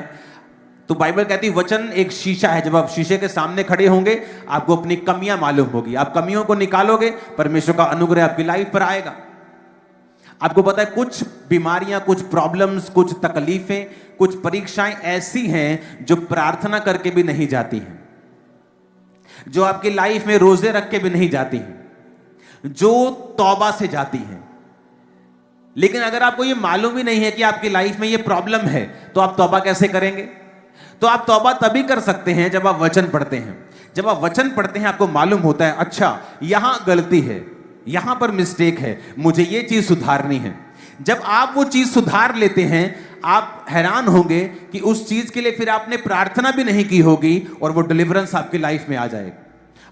Speaker 1: तो बाइबल कहती है वचन एक शीशा है। जब आप शीशे के सामने खड़े होंगे आपको अपनी कमियां मालूम होगी, आप कमियों को निकालोगे, परमेश्वर का अनुग्रह आपकी लाइफ पर आएगा। आपको पता है कुछ बीमारियां, कुछ प्रॉब्लम्स, कुछ तकलीफें, कुछ परीक्षाएं ऐसी हैं जो प्रार्थना करके भी नहीं जाती हैं, जो आपकी लाइफ में रोजे रख के भी नहीं जाती हैं, जो तौबा से जाती हैं। लेकिन अगर आपको ये मालूम ही नहीं है कि आपकी लाइफ में ये प्रॉब्लम है तो आप तौबा कैसे करेंगे? तो आप तौबा तभी कर सकते हैं जब आप वचन पढ़ते हैं। जब आप वचन पढ़ते हैं आपको मालूम होता है अच्छा यहां गलती है, यहां पर मिस्टेक है, मुझे ये चीज सुधारनी है। जब आप वो चीज सुधार लेते हैं आप हैरान होंगे कि उस चीज के लिए फिर आपने प्रार्थना भी नहीं की होगी और वो डिलीवरेंस आपकी लाइफ में आ जाएगी,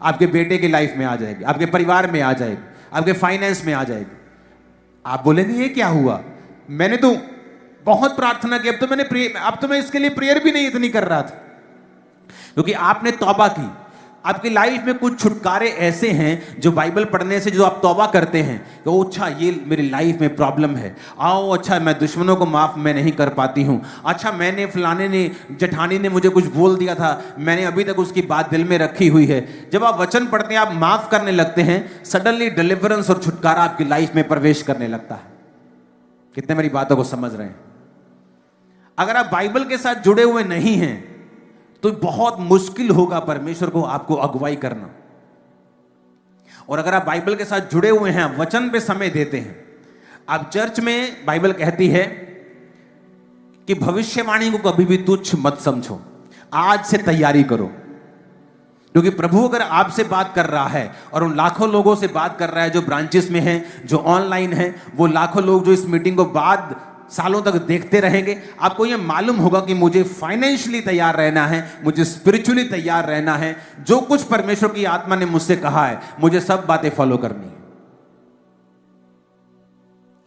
Speaker 1: आपके बेटे की लाइफ में आ जाएगी, आपके परिवार में आ जाएगी, आपके फाइनेंस में आ जाएगी। आप बोलेंगे ये क्या हुआ, मैंने तो बहुत प्रार्थना की, अब तो मैं इसके लिए प्रेयर भी नहीं इतनी कर रहा था। क्योंकि आपने तौबा की। आपकी लाइफ में कुछ छुटकारे ऐसे हैं जो बाइबल पढ़ने से जो आप तौबा करते हैं कि ओ अच्छा ये मेरी लाइफ में प्रॉब्लम है, आओ अच्छा मैं दुश्मनों को माफ मैं नहीं कर पाती हूँ, अच्छा मैंने फलाने ने जेठानी ने मुझे कुछ बोल दिया था, मैंने अभी तक उसकी बात दिल में रखी हुई है। जब आप वचन पढ़ते हैं, आप माफ करने लगते हैं, सडनली डिलीवरेंस और छुटकारा आपकी लाइफ में प्रवेश करने लगता है। कितने मेरी बातों को समझ रहे हैं? अगर आप बाइबल के साथ जुड़े हुए नहीं हैं तो बहुत मुश्किल होगा परमेश्वर को आपको अगुवाई करना। और अगर आप बाइबल के साथ जुड़े हुए हैं, वचन पे समय देते हैं, आप चर्च में, बाइबल कहती है कि भविष्यवाणी को कभी भी तुच्छ मत समझो, आज से तैयारी करो, क्योंकि प्रभु अगर आपसे बात कर रहा है और उन लाखों लोगों से बात कर रहा है जो ब्रांचेस में हैं, जो ऑनलाइन हैं, वो लाखों लोग जो इस मीटिंग को बाद सालों तक देखते रहेंगे, आपको यह मालूम होगा कि मुझे फाइनेंशियली तैयार रहना है, मुझे स्पिरिचुअली तैयार रहना है, जो कुछ परमेश्वर की आत्मा ने मुझसे कहा है मुझे सब बातें फॉलो करनी है।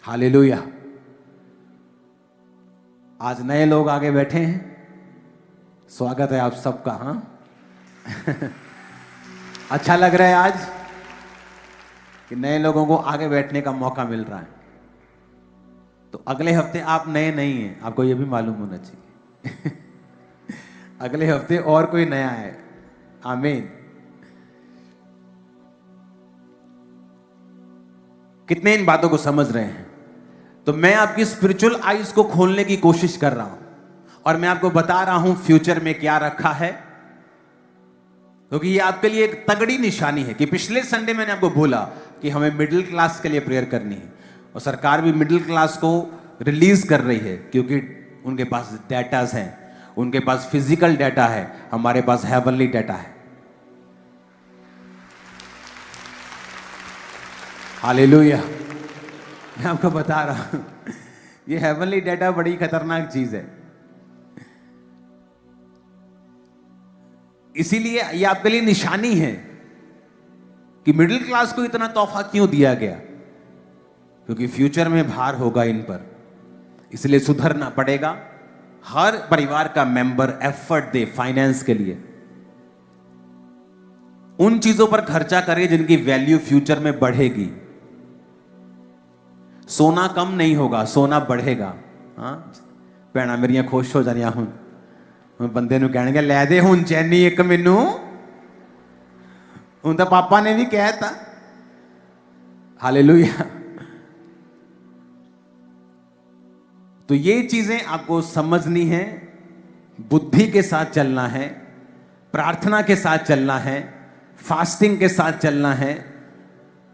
Speaker 1: हालेलुया। आज नए लोग आगे बैठे हैं, स्वागत है आप सबका। हाँ अच्छा लग रहा है आज कि नए लोगों को आगे बैठने का मौका मिल रहा है। तो अगले हफ्ते आप नए नहीं हैं, आपको यह भी मालूम होना चाहिए अगले हफ्ते और कोई नया है। आमीन। कितने इन बातों को समझ रहे हैं? तो मैं आपकी स्पिरिचुअल आईज को खोलने की कोशिश कर रहा हूं और मैं आपको बता रहा हूं फ्यूचर में क्या रखा है, क्योंकि ये आपके लिए एक तगड़ी निशानी है कि पिछले संडे मैंने आपको बोला कि हमें मिडिल क्लास के लिए प्रेयर करनी है, और सरकार भी मिडिल क्लास को रिलीज कर रही है, क्योंकि उनके पास डेटास हैं, उनके पास फिजिकल डेटा है, हमारे पास हेवनली डेटा है। हालेलुया। मैं आपको बता रहा हूं ये हेवनली डेटा बड़ी खतरनाक चीज है। इसीलिए ये आपके लिए निशानी है कि मिडिल क्लास को इतना तोहफा क्यों दिया गया, क्योंकि फ्यूचर में भार होगा इन पर, इसलिए सुधरना पड़ेगा। हर परिवार का मेंबर एफर्ट दे फाइनेंस के लिए, उन चीजों पर खर्चा करे जिनकी वैल्यू फ्यूचर में बढ़ेगी। सोना कम नहीं होगा, सोना बढ़ेगा। हाँ भैणा मेरियां खुश हो जानियां हुन, बंदे नूं कहणगे लै दे हुन चैनी एक मैनू, हुन तां पापा ने भी कहता। हालेलुया। तो ये चीजें आपको समझनी है, बुद्धि के साथ चलना है, प्रार्थना के साथ चलना है, फास्टिंग के साथ चलना है।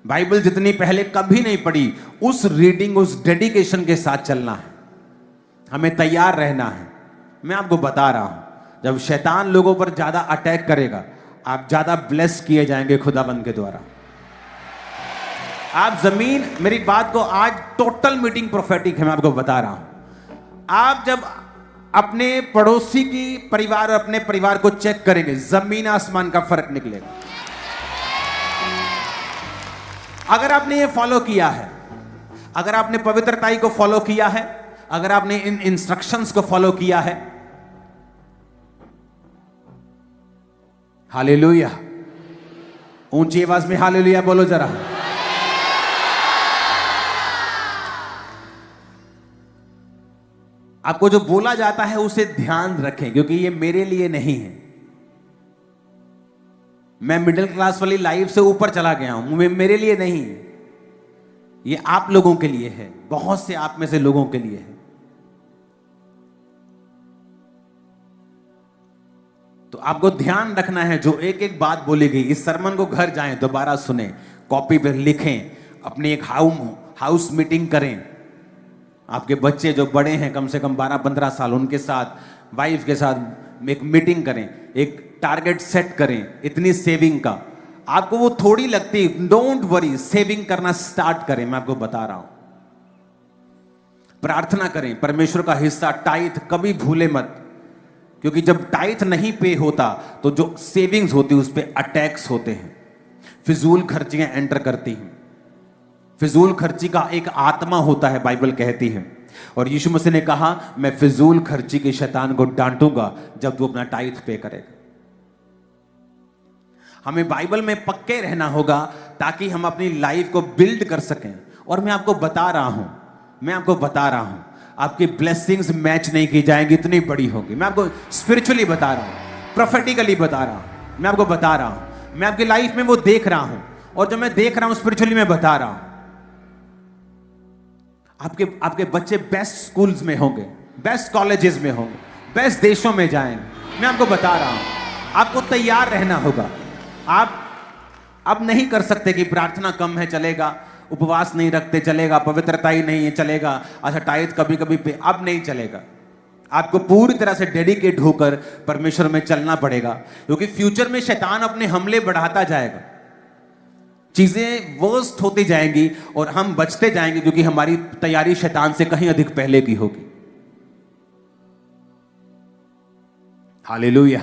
Speaker 1: बाइबल जितनी पहले कभी नहीं पढ़ी उस रीडिंग, उस डेडिकेशन के साथ चलना है, हमें तैयार रहना है। मैं आपको बता रहा हूं, जब शैतान लोगों पर ज्यादा अटैक करेगा, आप ज्यादा ब्लेस किए जाएंगे खुदाबंद के द्वारा। आप जमीन, मेरी बात को आज टोटल मीटिंग प्रोफेटिक है, मैं आपको बता रहा हूं। आप जब अपने पड़ोसी की परिवार और अपने परिवार को चेक करेंगे, जमीन आसमान का फर्क निकलेगा। अगर आपने ये फॉलो किया है, अगर आपने पवित्रताई को फॉलो किया है, अगर आपने इन इंस्ट्रक्शंस को फॉलो किया है, हालेलुया। ऊंची आवाज में हालेलुया बोलो जरा। आपको जो बोला जाता है उसे ध्यान रखें, क्योंकि ये मेरे लिए नहीं है। मैं मिडिल क्लास वाली लाइफ से ऊपर चला गया हूं, मेरे लिए नहीं है, ये आप लोगों के लिए है, बहुत से आप में से लोगों के लिए है। तो आपको ध्यान रखना है, जो एक एक बात बोली गई, इस सरमन को घर जाएं, दोबारा सुने, कॉपी पर लिखें, अपनी एक हाउस मीटिंग करें। आपके बच्चे जो बड़े हैं, कम से कम 12-15 साल, उनके साथ, वाइफ के साथ एक मीटिंग करें, एक टारगेट सेट करें इतनी सेविंग का। आपको वो थोड़ी लगती, डोंट वरी, सेविंग करना स्टार्ट करें। मैं आपको बता रहा हूं, प्रार्थना करें, परमेश्वर का हिस्सा टाइथ कभी भूले मत, क्योंकि जब टाइथ नहीं पे होता तो जो सेविंग्स होती है उस पर अटैक्स होते हैं, फिजूल खर्चियां एंटर करती हैं। फिजूल खर्ची का एक आत्मा होता है, बाइबल कहती है, और यीशु मसीह ने कहा मैं फिजूल खर्ची के शैतान को डांटूंगा जब तू अपना टाइथ पे करेगा। हमें बाइबल में पक्के रहना होगा ताकि हम अपनी लाइफ को बिल्ड कर सकें। और मैं आपको बता रहा हूं, आपकी ब्लेसिंग्स मैच नहीं की जाएंगी, इतनी बड़ी होगी। मैं आपको स्पिरिचुअली बता रहा हूं, प्रोफेटिकली बता रहा हूं, मैं आपको बता रहा हूं, मैं आपकी लाइफ में वो देख रहा हूं, और जो मैं देख रहा हूं स्पिरिचुअली मैं बता रहा हूं। आपके बच्चे बेस्ट स्कूल्स में होंगे, बेस्ट कॉलेजेस में होंगे, बेस्ट देशों में जाएंगे। मैं आपको बता रहा हूं, आपको तैयार रहना होगा। आप अब नहीं कर सकते कि प्रार्थना कम है चलेगा, उपवास नहीं रखते चलेगा, पवित्रता ही नहीं है चलेगा, अच्छा टाइट कभी कभी पे, अब नहीं चलेगा। आपको पूरी तरह से डेडिकेट होकर परमेश्वर में चलना पड़ेगा, क्योंकि फ्यूचर में शैतान अपने हमले बढ़ाता जाएगा, चीजें वर्स्ट होती जाएंगी और हम बचते जाएंगे, क्योंकि हमारी तैयारी शैतान से कहीं अधिक पहले की होगी। हालेलुया।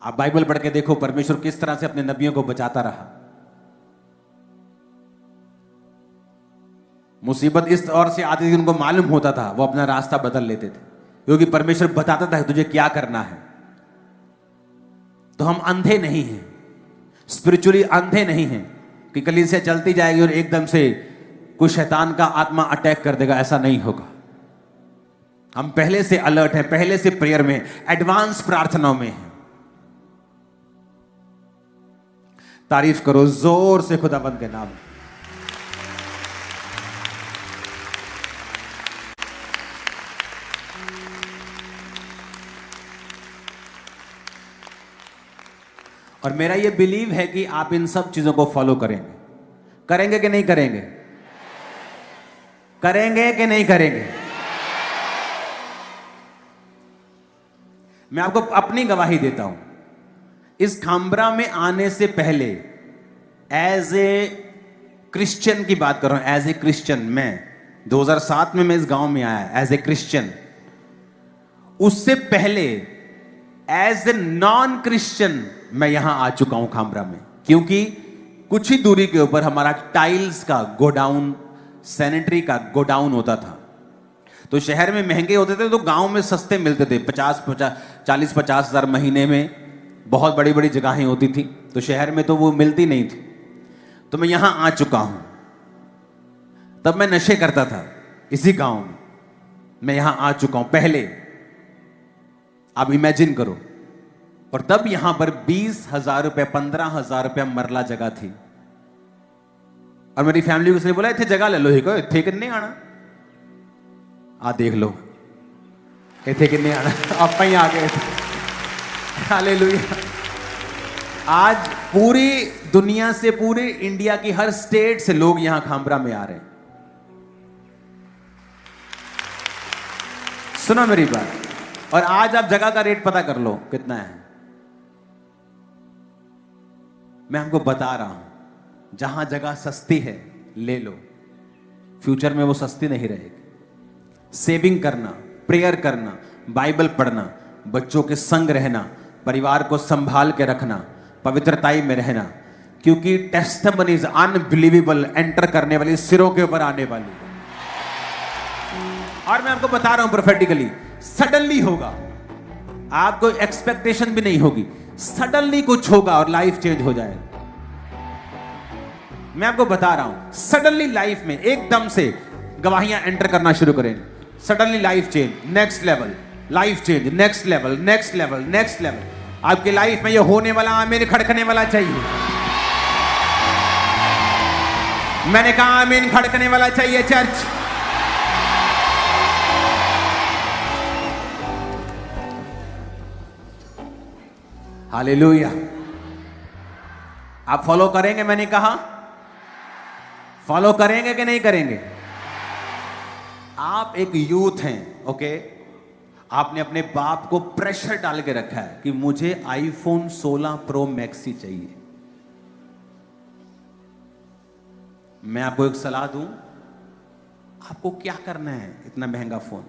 Speaker 1: आप बाइबल पढ़ के देखो परमेश्वर किस तरह से अपने नबियों को बचाता रहा। मुसीबत इस ओर से आती थी, उनको मालूम होता था, वो अपना रास्ता बदल लेते थे, क्योंकि परमेश्वर बताता था तुझे क्या करना है। तो हम अंधे नहीं हैं, स्पिरिचुअली अंधे नहीं हैं कि कलीसिया चलती जाएगी और एकदम से कोई शैतान का आत्मा अटैक कर देगा, ऐसा नहीं होगा। हम पहले से अलर्ट हैं, पहले से प्रेयर में, एडवांस प्रार्थनाओं में हैं। तारीफ करो जोर से खुदाबंद के नाम। और मेरा ये बिलीव है कि आप इन सब चीजों को फॉलो करेंगे कि नहीं करेंगे? करेंगे कि नहीं करेंगे? मैं आपको अपनी गवाही देता हूं, इस खांबरा में आने से पहले एज ए क्रिश्चियन की बात कर रहा हूं, एज ए क्रिश्चियन मैं 2007 में मैं इस गांव में आया एज ए क्रिश्चियन। उससे पहले एज ए नॉन क्रिश्चियन मैं यहां आ चुका हूं खांबरा में, क्योंकि कुछ ही दूरी के ऊपर हमारा टाइल्स का गोडाउन, सैनिटरी का गोडाउन होता था। तो शहर में महंगे होते थे तो गांव में सस्ते मिलते थे, 40-50 हजार महीने में बहुत बड़ी बड़ी जगहें होती थी, तो शहर में तो वो मिलती नहीं थी। तो मैं यहां आ चुका हूं, तब मैं नशे करता था इसी गांव में, मैं यहां आ चुका हूं पहले, आप इमेजिन करो। और तब यहां पर 20,000 रुपए 15,000 रुपए मरला जगह थी, और मेरी फैमिली को इसलिए बोला इतने जगह ले लो, इतने कितने आना, आ देख लो इतने कितने आना, आप ही आ गए। हालेलुया। आज पूरी दुनिया से, पूरे इंडिया की हर स्टेट से लोग यहां खांबरा में आ रहे हैं। सुनो मेरी बात, और आज आप जगह का रेट पता कर लो कितना है। मैं हमको बता रहा हूं, जहां जगह सस्ती है ले लो, फ्यूचर में वो सस्ती नहीं रहेगी। सेविंग करना, प्रेयर करना, बाइबल पढ़ना, बच्चों के संग रहना, परिवार को संभाल के रखना, पवित्रताई में रहना, क्योंकि टेस्टिमनीज अनबिलीवेबल एंटर करने वाली, सिरों के ऊपर आने वाली। और मैं आपको बता रहा हूं प्रोफेटिकली, सडनली होगा, आपको एक्सपेक्टेशन भी नहीं होगी, सडनली कुछ होगा और लाइफ चेंज हो जाएगा। मैं आपको बता रहा हूं, सडनली लाइफ में एकदम से गवाहियां एंटर करना शुरू करेंगे। Suddenly life change, next level, life change, next level, next level, next level. आपकी लाइफ में ये होने वाला, आमीन खड़कने वाला चाहिए। मैंने कहा आमीन खड़कने वाला चाहिए चर्च। हालेलुया। आप फॉलो करेंगे? मैंने कहा फॉलो करेंगे कि नहीं करेंगे? आप एक यूथ हैं, ओके? आपने अपने बाप को प्रेशर डाल के रखा है कि मुझे आईफोन 16 प्रो मैक्स ही चाहिए। मैं आपको एक सलाह दूं, आपको क्या करना है इतना महंगा फोन?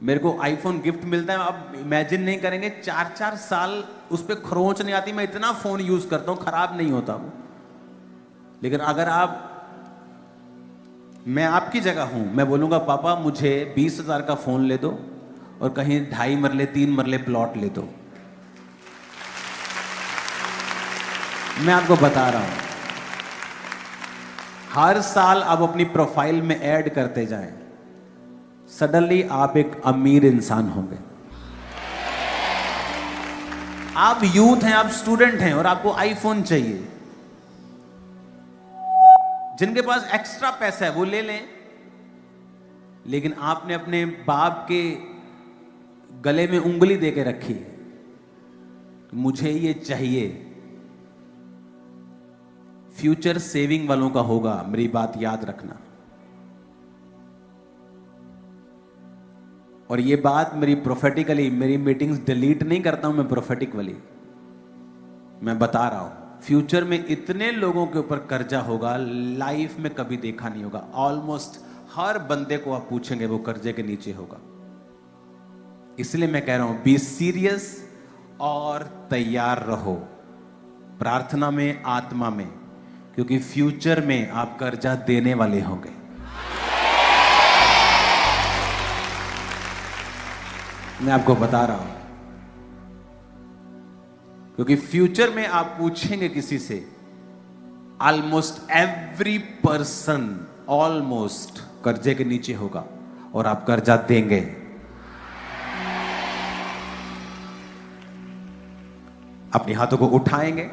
Speaker 1: मेरे को आईफोन गिफ्ट मिलता है, आप इमेजिन नहीं करेंगे, 4-4 साल उस पर खरोंच नहीं आती। मैं इतना फोन यूज करता हूं, खराब नहीं होता वो। लेकिन अगर मैं आपकी जगह हूं, मैं बोलूंगा पापा मुझे 20,000 का फोन ले दो और कहीं 2.5 मरले 3 मरले प्लॉट ले दो। मैं आपको बता रहा हूं, हर साल आप अपनी प्रोफाइल में ऐड करते जाएं, सडनली आप एक अमीर इंसान होंगे। आप यूथ हैं, आप स्टूडेंट हैं और आपको आईफोन चाहिए। जिनके पास एक्स्ट्रा पैसा है वो ले लें, लेकिन आपने अपने बाप के गले में उंगली दे के रखी है, मुझे ये चाहिए। फ्यूचर सेविंग वालों का होगा, मेरी बात याद रखना। और ये बात मेरी प्रोफेटिकली, मेरी मीटिंग्स डिलीट नहीं करता हूं मैं प्रोफेटिकली, मैं बता रहा हूं। फ्यूचर में इतने लोगों के ऊपर कर्जा होगा, लाइफ में कभी देखा नहीं होगा। ऑलमोस्ट हर बंदे को आप पूछेंगे वो कर्जे के नीचे होगा। इसलिए मैं कह रहा हूं, बी सीरियस और तैयार रहो, प्रार्थना में, आत्मा में, क्योंकि फ्यूचर में आप कर्जा देने वाले होंगे। मैं आपको बता रहा हूं, क्योंकि फ्यूचर में आप पूछेंगे किसी से, ऑलमोस्ट एवरी पर्सन ऑलमोस्ट कर्जे के नीचे होगा और आप कर्जा देंगे। अपने हाथों को उठाएंगे,